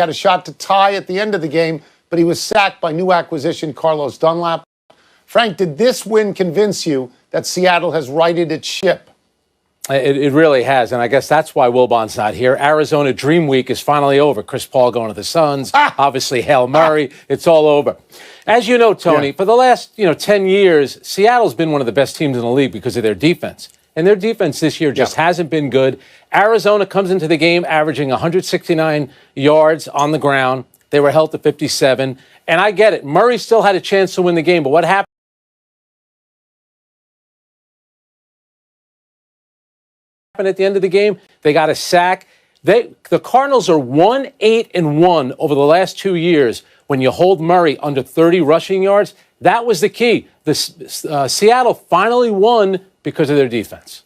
had a shot to tie at the end of the game, but he was sacked by new acquisition Carlos Dunlap. Frank, did this win convince you that Seattle has righted its ship? It really has, and I guess that's why Wilbon's not here. Arizona Dream Week is finally over. Chris Paul going to the Suns, obviously Hail Murray. It's all over. As you know, Tony, for the last 10 years, Seattle's been one of the best teams in the league because of their defense. And their defense this year just hasn't been good. Arizona comes into the game averaging 169 yards on the ground. They were held to 57. And I get it. Murray still had a chance to win the game, but what happened at the end of the game? They got a sack. The Cardinals are 1-8-1 over the last 2 years when you hold Murray under 30 rushing yards. That was the key. Seattle finally won because of their defense.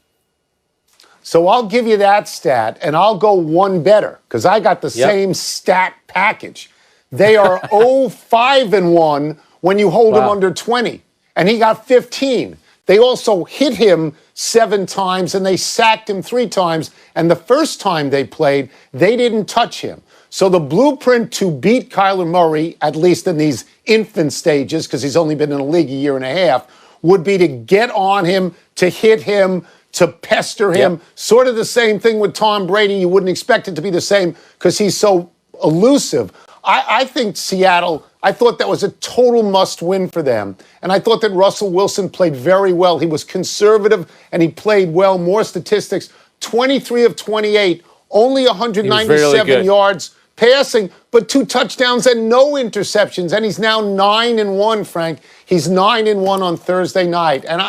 So I'll give you that stat, and I'll go one better because I got the same stat package. They are 0-5-1 when you hold him under 20, and he got 15. They also hit him 7 times, and they sacked him 3 times. And the first time they played, they didn't touch him. So the blueprint to beat Kyler Murray, at least in these infant stages, because he's only been in the league a year and a half, would be to get on him, to hit him, to pester him. Sort of the same thing with Tom Brady. You wouldn't expect it to be the same because he's so elusive. I think Seattle, I thought that was a total must-win for them. And I thought that Russell Wilson played very well. He was conservative, and he played well. More statistics, 23 of 28, only 197 yards passing, but 2 touchdowns and no interceptions. And he's now 9-1, Frank. He's 9-1 on Thursday night. And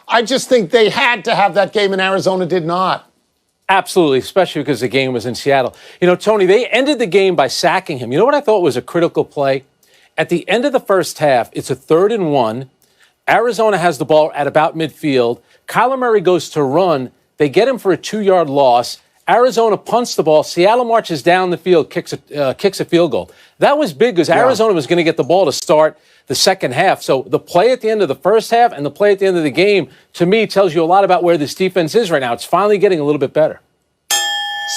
I just think they had to have that game, and Arizona did not. Absolutely, especially because the game was in Seattle. Tony, they ended the game by sacking him. You know what I thought was a critical play? At the end of the first half, it's a 3rd and 1. Arizona has the ball at about midfield. Kyler Murray goes to run. They get him for a 2-yard loss. Arizona punts the ball. Seattle marches down the field, kicks a field goal. That was big because Arizona was going to get the ball to start the second half. So the play at the end of the first half and the play at the end of the game, to me, tells you a lot about where this defense is right now. It's finally getting a little bit better.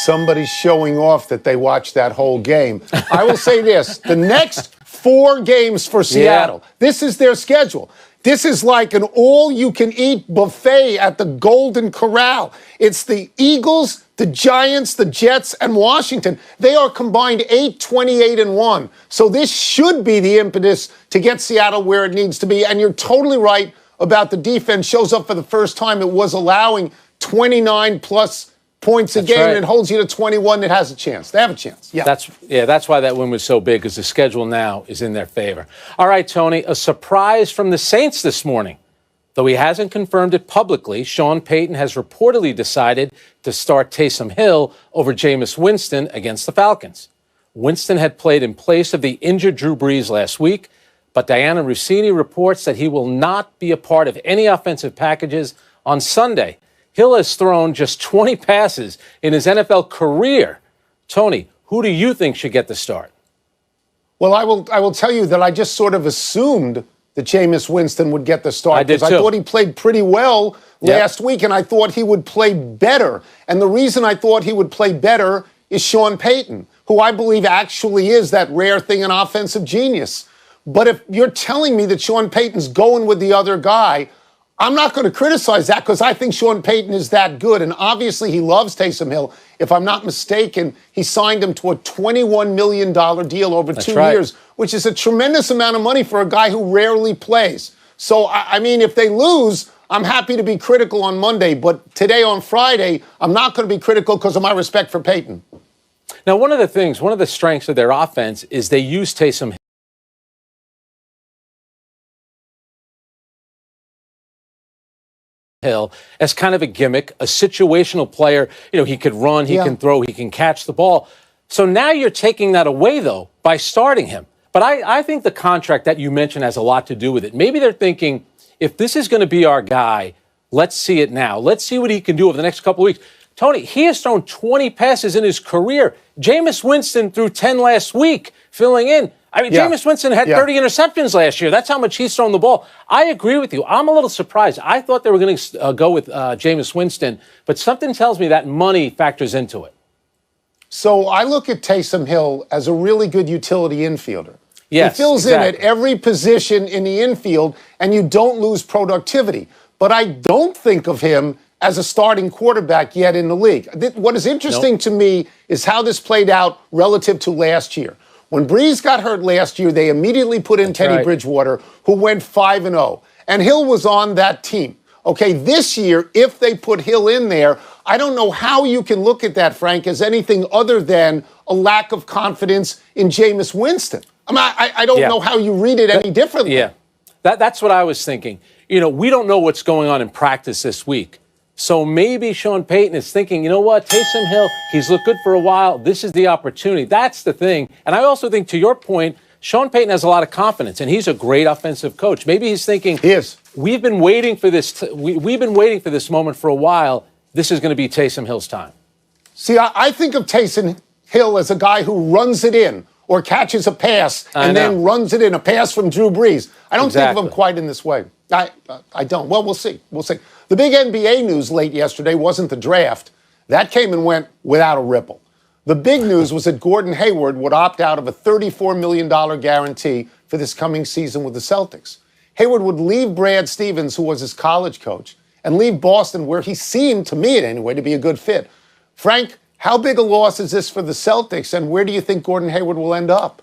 Somebody's showing off that they watched that whole game. I will say this. The next 4 games for Seattle, this is their schedule. This is like an all-you-can-eat buffet at the Golden Corral. It's the Eagles, the Giants, the Jets, and Washington. They are combined 8-28-1. So this should be the impetus to get Seattle where it needs to be. And you're totally right about the defense. Shows up for the first time. It was allowing 29-plus points a game, and it holds you to 21. It has a chance. They have a chance. That's why that win was so big, because the schedule now is in their favor. All right, Tony, a surprise from the Saints this morning. Though he hasn't confirmed it publicly, Sean Payton has reportedly decided to start Taysom Hill over Jameis Winston against the Falcons. Winston had played in place of the injured Drew Brees last week, but Diana Rossini reports that he will not be a part of any offensive packages on Sunday. Hill has thrown just 20 passes in his NFL career. Tony, who do you think should get the start? Well, I will tell you that I just sort of assumed that Jameis Winston would get the start. I did too. I thought he played pretty well last week, and I thought he would play better. And the reason I thought he would play better is Sean Payton, who I believe actually is that rare thing, an offensive genius. But if you're telling me that Sean Payton's going with the other guy, I'm not going to criticize that because I think Sean Payton is that good. And obviously he loves Taysom Hill. If I'm not mistaken, he signed him to a $21 million deal over 2 years, which is a tremendous amount of money for a guy who rarely plays. So, I mean, if they lose, I'm happy to be critical on Monday. But today on Friday, I'm not going to be critical because of my respect for Payton. Now, one of the strengths of their offense is they use Taysom Hill as kind of a gimmick, a situational player. He could run, he can throw, he can catch the ball. So now you're taking that away, though, by starting him. But I think the contract that you mentioned has a lot to do with it. Maybe they're thinking, if this is going to be our guy, let's see it now. Let's see what he can do over the next couple of weeks. Tony, he has thrown 20 passes in his career. Jameis Winston threw 10 last week, filling in. I mean, Jameis Winston had 30 interceptions last year. That's how much he's thrown the ball. I agree with you. I'm a little surprised. I thought they were going to go with Jameis Winston, but something tells me that money factors into it. So I look at Taysom Hill as a really good utility infielder. Yes, he fills in at every position in the infield, and you don't lose productivity. But I don't think of him as a starting quarterback yet in the league. What is interesting to me is how this played out relative to last year. When Breeze got hurt last year, they immediately put in Teddy Bridgewater, who went 5-0. And Hill was on that team. Okay, this year, if they put Hill in there, I don't know how you can look at that, Frank, as anything other than a lack of confidence in Jameis Winston. I don't know how you read it any differently. Yeah, that's what I was thinking. You know, we don't know what's going on in practice this week. So maybe Sean Payton is thinking, you know what, Taysom Hill, he's looked good for a while. This is the opportunity. That's the thing. And I also think, to your point, Sean Payton has a lot of confidence, and he's a great offensive coach. Maybe he's thinking, we've been waiting for this. We've been waiting for this moment for a while. This is going to be Taysom Hill's time. See, I think of Taysom Hill as a guy who runs it in or catches a pass and then runs it in, a pass from Drew Brees. I don't think of him quite in this way. I don't. Well, we'll see. We'll see. The big NBA news late yesterday wasn't the draft. That came and went without a ripple. The big news was that Gordon Hayward would opt out of a $34 million guarantee for this coming season with the Celtics. Hayward would leave Brad Stevens, who was his college coach, and leave Boston, where he seemed, to me anyway, to be a good fit. Frank, how big a loss is this for the Celtics, and where do you think Gordon Hayward will end up?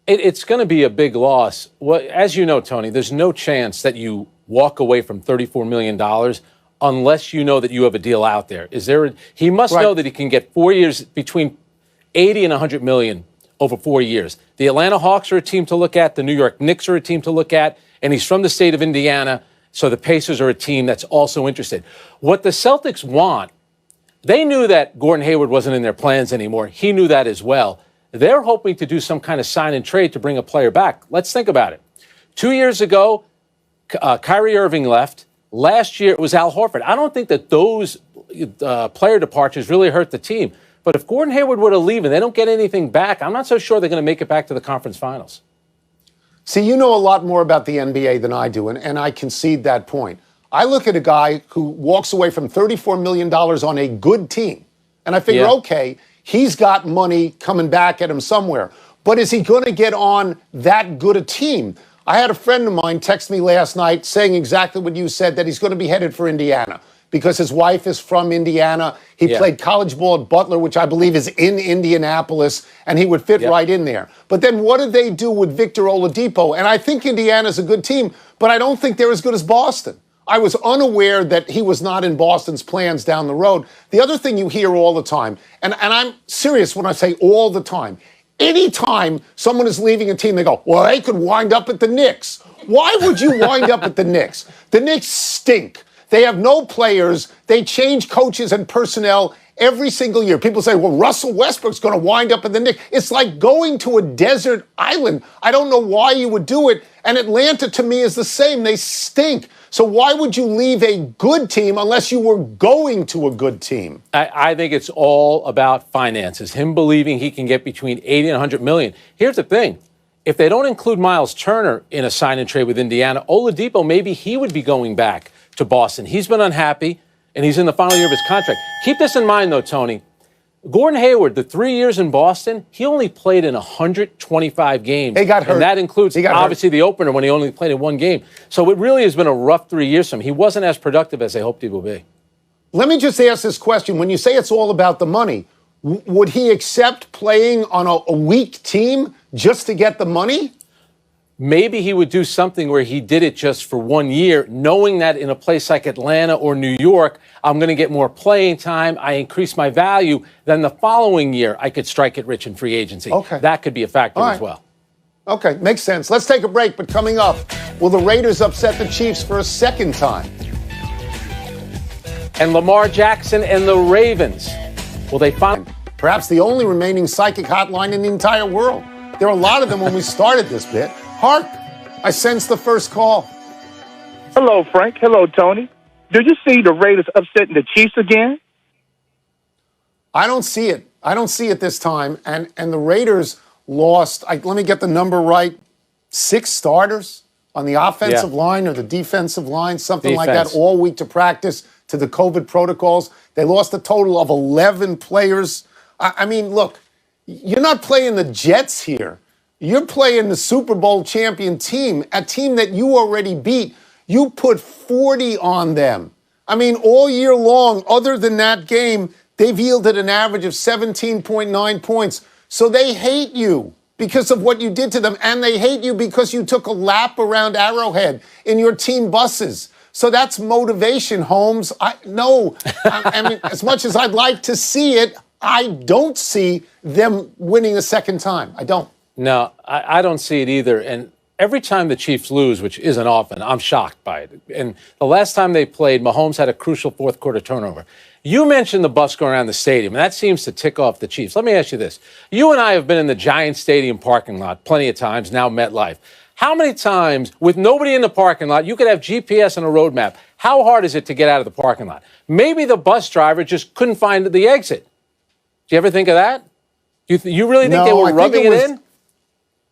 It's going to be a big loss. Well, as you know, Tony, there's no chance that you walk away from $34 million unless you know that you have a deal out there. He must know that he can get 4 years, between 80 and 100 million over 4 years. The Atlanta Hawks are a team to look at. The New York Knicks are a team to look at. And he's from the state of Indiana, so the Pacers are a team that's also interested. What the Celtics want, they knew that Gordon Hayward wasn't in their plans anymore. He knew that as well. They're hoping to do some kind of sign and trade to bring a player back. Let's think about it. 2 years ago, Kyrie Irving left. Last year, it was Al Horford. I don't think that those player departures really hurt the team. But if Gordon Hayward were to leave and they don't get anything back, I'm not so sure they're going to make it back to the conference finals. See, you know a lot more about the NBA than I do, and I concede that point. I look at a guy who walks away from $34 million on a good team, and I figure, okay, he's got money coming back at him somewhere. But is he going to get on that good a team? I had a friend of mine text me last night saying exactly what you said, that he's going to be headed for Indiana because his wife is from Indiana. He played college ball at Butler, which I believe is in Indianapolis, and he would fit right in there. But then what did they do with Victor Oladipo? And I think Indiana's a good team, but I don't think they're as good as Boston. I was unaware that he was not in Boston's plans down the road. The other thing you hear all the time, and I'm serious when I say all the time, anytime someone is leaving a team, they go, well, they could wind up at the Knicks. Why would you wind up at the Knicks? The Knicks stink. They have no players. They change coaches and personnel every single year. People say, well, Russell Westbrook's going to wind up in the Knicks. It's like going to a desert island. I don't know why you would do it. And Atlanta, to me, is the same. They stink. So why would you leave a good team unless you were going to a good team? I think it's all about finances, him believing he can get between 80 and 100 million. Here's the thing. If they don't include Miles Turner in a sign and trade with Indiana, Oladipo, maybe he would be going back to Boston. He's been unhappy, and he's in the final year of his contract. Keep this in mind, though, Tony. Gordon Hayward, the 3 years in Boston, he only played in 125 games. He got hurt. And that includes, obviously, the opener when he only played in one game. So it really has been a rough 3 years for him. He wasn't as productive as they hoped he would be. Let me just ask this question. When you say it's all about the money, would he accept playing on a weak team just to get the money? Maybe he would do something where he did it just for 1 year, knowing that in a place like Atlanta or New York, I'm going to get more playing time. I increase my value. Then the following year, I could strike it rich in free agency. Okay. That could be a factor as well. Okay, makes sense. Let's take a break. But coming up, will the Raiders upset the Chiefs for a second time? And Lamar Jackson and the Ravens, will they find... Perhaps the only remaining psychic hotline in the entire world. There were a lot of them when we started this bit. Hark, I sense the first call. Hello, Frank. Hello, Tony. Did you see the Raiders upsetting the Chiefs again? I don't see it. I don't see it this time. And the Raiders lost, let me get the number right, 6 starters on the offensive line or the defensive line, something like that, all week to practice to the COVID protocols. They lost a total of 11 players. I mean, look, you're not playing the Jets here. You're playing the Super Bowl champion team, a team that you already beat. You put 40 on them. I mean, all year long, other than that game, they've yielded an average of 17.9 points. So they hate you because of what you did to them, and they hate you because you took a lap around Arrowhead in your team buses. So that's motivation, Holmes. I mean, as much as I'd like to see it, I don't see them winning a second time. I don't. No, I don't see it either. And every time the Chiefs lose, which isn't often, I'm shocked by it. And the last time they played, Mahomes had a crucial fourth quarter turnover. You mentioned the bus going around the stadium, and that seems to tick off the Chiefs. Let me ask you this. You and I have been in the Giants Stadium parking lot plenty of times, now MetLife. How many times, with nobody in the parking lot, you could have GPS and a road map? How hard is it to get out of the parking lot? Maybe the bus driver just couldn't find the exit. Do you ever think of that? You really think they were rubbing it in?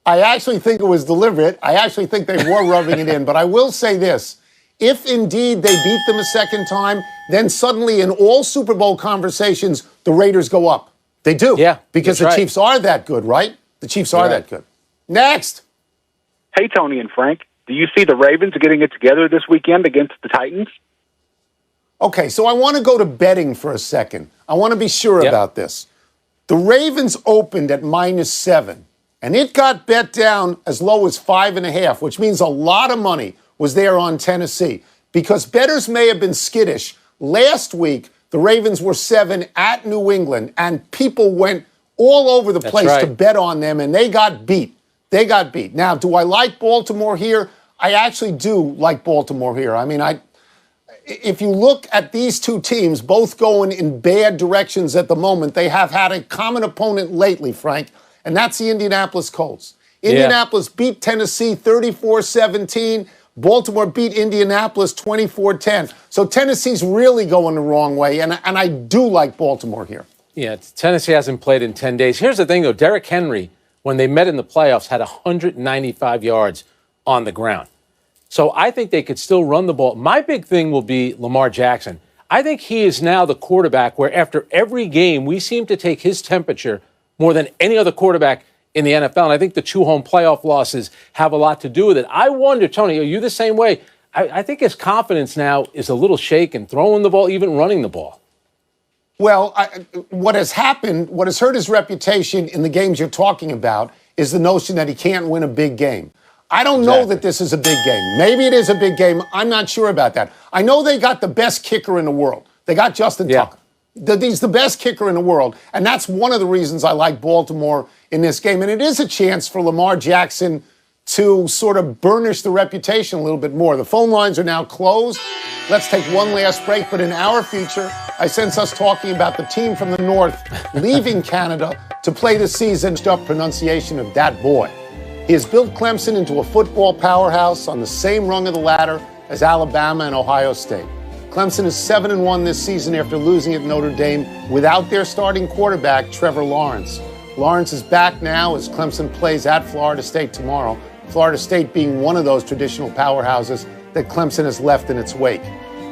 I actually think it was deliberate. I actually think they were rubbing it in. But I will say this. If indeed they beat them a second time, then suddenly in all Super Bowl conversations, the Raiders go up. They do. Yeah. Because the Chiefs are that good, right? The Chiefs are that good. Next. Hey, Tony and Frank. Do you see the Ravens getting it together this weekend against the Titans? Okay, so I want to go to betting for a second. I want to be sure about this. The Ravens opened at -7, and it got bet down as low as 5.5, which means a lot of money was there on Tennessee. Because bettors may have been skittish. Last week, the Ravens were 7 at New England, and people went all over the place to bet on them, and they got beat. They got beat. Now, do I like Baltimore here? I actually do like Baltimore here. I mean, if you look at these two teams, both going in bad directions at the moment, they have had a common opponent lately, Frank, and that's the Indianapolis Colts. Indianapolis beat Tennessee 34-17. Baltimore beat Indianapolis 24-10. So Tennessee's really going the wrong way, and I do like Baltimore here. Yeah, Tennessee hasn't played in 10 days. Here's the thing, though. Derrick Henry, when they met in the playoffs, had 195 yards on the ground. So I think they could still run the ball. My big thing will be Lamar Jackson. I think he is now the quarterback where after every game, we seem to take his temperature more than any other quarterback in the NFL. And I think the 2 home playoff losses have a lot to do with it. I wonder, Tony, are you the same way? I think his confidence now is a little shaken, throwing the ball, even running the ball. Well, what has happened, what has hurt his reputation in the games you're talking about is the notion that he can't win a big game. I don't know that this is a big game. Maybe it is a big game. I'm not sure about that. I know they got the best kicker in the world. They got Justin Tucker. He's the best kicker in the world. And that's one of the reasons I like Baltimore in this game. And it is a chance for Lamar Jackson to sort of burnish the reputation a little bit more. The phone lines are now closed. Let's take one last break. But in our future, I sense us talking about the team from the north leaving Canada to play the season. Up pronunciation of that boy. He has built Clemson into a football powerhouse on the same rung of the ladder as Alabama and Ohio State. Clemson is 7-1 this season after losing at Notre Dame without their starting quarterback, Trevor Lawrence. Lawrence is back now as Clemson plays at Florida State tomorrow, Florida State being one of those traditional powerhouses that Clemson has left in its wake.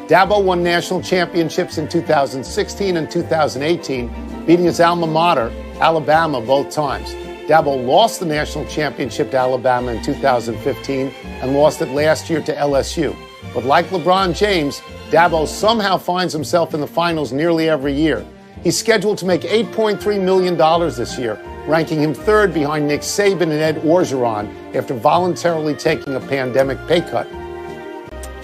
Dabo won national championships in 2016 and 2018, beating his alma mater, Alabama, both times. Dabo lost the national championship to Alabama in 2015 and lost it last year to LSU. But like LeBron James, Dabo somehow finds himself in the finals nearly every year. He's scheduled to make $8.3 million this year, ranking him 3rd behind Nick Saban and Ed Orgeron after voluntarily taking a pandemic pay cut.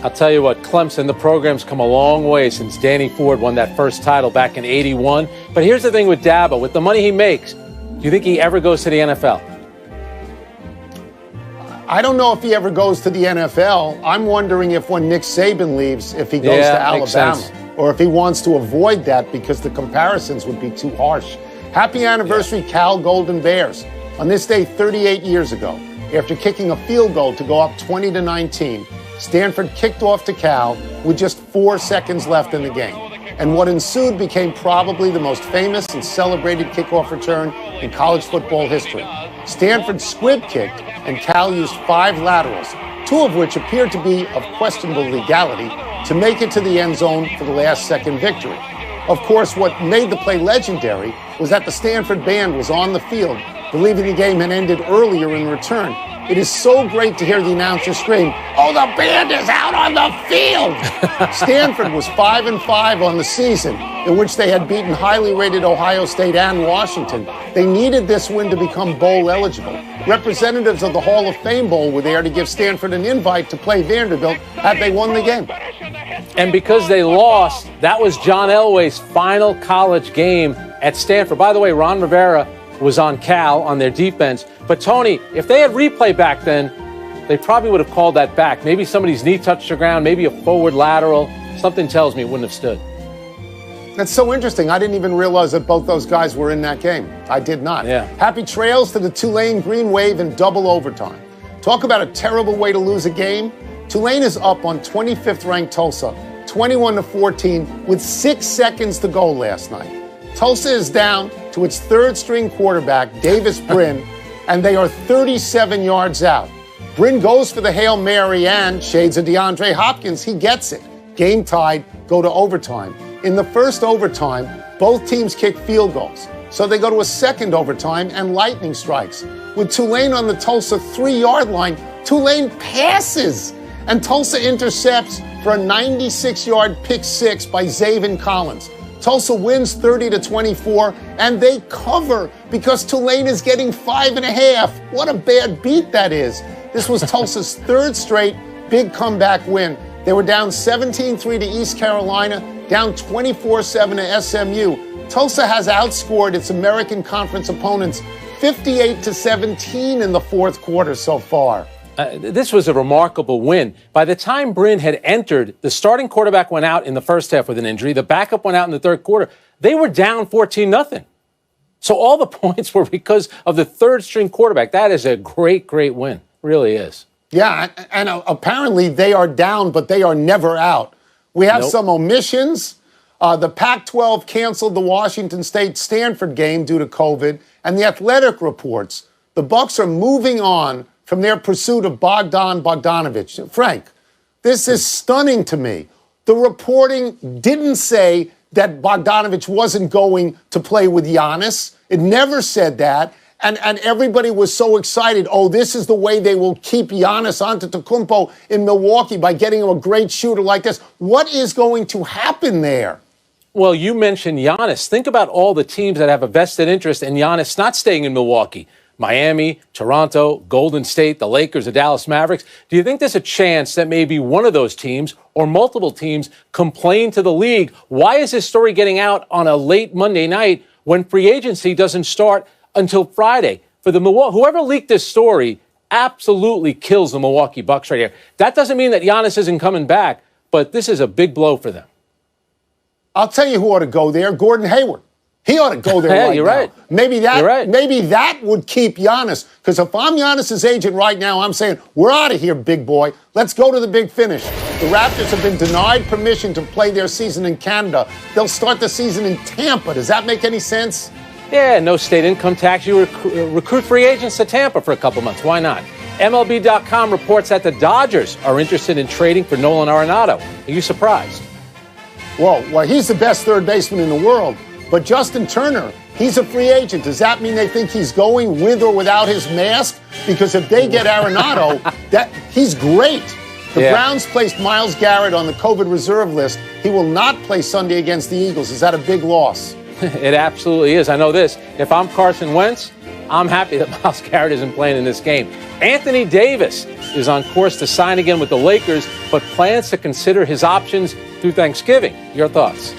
I'll tell you what, Clemson, the program's come a long way since Danny Ford won that first title back in '81. But here's the thing with Dabo, with the money he makes, do you think he ever goes to the NFL? I don't know if he ever goes to the NFL. I'm wondering if when Nick Saban leaves, if he goes to Alabama. Or if he wants to avoid that because the comparisons would be too harsh. Happy anniversary, Cal Golden Bears. On this day 38 years ago, after kicking a field goal to go up 20-19, Stanford kicked off to Cal with just 4 seconds left in the game. And what ensued became probably the most famous and celebrated kickoff return in college football history. Stanford squib kicked, and Cal used 5 laterals, 2 of which appeared to be of questionable legality, to make it to the end zone for the last-second victory. Of course, what made the play legendary was that the Stanford band was on the field, believing the game had ended earlier in return. It is so great to hear the announcer scream, "Oh, the band is out on the field!" Stanford was 5-5 on the season, in which they had beaten highly rated Ohio State and Washington. They needed this win to become bowl eligible. Representatives of the Hall of Fame Bowl were there to give Stanford an invite to play Vanderbilt had they won the game. And because they lost, that was John Elway's final college game at Stanford. By the way, Ron Rivera was on Cal on their defense. But, Tony, if they had replay back then, they probably would have called that back. Maybe somebody's knee touched the ground, maybe a forward lateral. Something tells me it wouldn't have stood. That's so interesting. I didn't even realize that both those guys were in that game. I did not. Yeah. Happy trails to the Tulane Green Wave in double overtime. Talk about a terrible way to lose a game. Tulane is up on 25th ranked Tulsa, 21-14, with 6 seconds to go last night. Tulsa is down to its third-string quarterback, Davis Brin, and they are 37 yards out. Brin goes for the Hail Mary and, shades of DeAndre Hopkins, he gets it. Game tied, go to overtime. In the first overtime, both teams kick field goals. So they go to a second overtime and lightning strikes. With Tulane on the Tulsa 3-yard line, Tulane passes. And Tulsa intercepts for a 96-yard pick six by Zaven Collins. Tulsa wins 30-24, and they cover because Tulane is getting 5.5. What a bad beat that is. This was Tulsa's third straight big comeback win. They were down 17-3 to East Carolina, down 24-7 to SMU. Tulsa has outscored its American Conference opponents 58-17 in the fourth quarter so far. This was a remarkable win. By the time Brin had entered, the starting quarterback went out in the first half with an injury. The backup went out in the third quarter. They were down 14-0. So all the points were because of the third-string quarterback. That is a great, great win. Really is. Yeah, and apparently they are down, but they are never out. We have some omissions. The Pac-12 canceled the Washington State-Stanford game due to COVID, and the Athletic reports the Bucs are moving on from their pursuit of Bogdan Bogdanović. Frank, this is stunning to me. The reporting didn't say that Bogdanović wasn't going to play with Giannis. It never said that. And everybody was so excited. Oh, this is the way they will keep Giannis Antetokounmpo in Milwaukee by getting him a great shooter like this. What is going to happen there? Well, you mentioned Giannis. Think about all the teams that have a vested interest in Giannis not staying in Milwaukee. Miami, Toronto, Golden State, the Lakers, the Dallas Mavericks. Do you think there's a chance that maybe one of those teams or multiple teams complain to the league? Why is this story getting out on a late Monday night when free agency doesn't start until Friday? For the whoever leaked this story absolutely kills the Milwaukee Bucks right here. That doesn't mean that Giannis isn't coming back, but this is a big blow for them. I'll tell you who ought to go there, Gordon Hayward. He ought to go there you're now. right. Maybe that would keep Giannis. Because if I'm Giannis's agent right now, I'm saying, we're out of here, big boy. Let's go to the big finish. The Raptors have been denied permission to play their season in Canada. They'll start the season in Tampa. Does that make any sense? Yeah, no state income tax. You recruit free agents to Tampa for a couple months. Why not? MLB.com reports that the Dodgers are interested in trading for Nolan Arenado. Are you surprised? Well, he's the best third baseman in the world. But Justin Turner, he's a free agent. Does that mean they think he's going with or without his mask? Because if they get Arenado, he's great. The Browns placed Myles Garrett on the COVID reserve list. He will not play Sunday against the Eagles. Is that a big loss? It absolutely is. I know this. If I'm Carson Wentz, I'm happy that Myles Garrett isn't playing in this game. Anthony Davis is on course to sign again with the Lakers, but plans to consider his options through Thanksgiving. Your thoughts?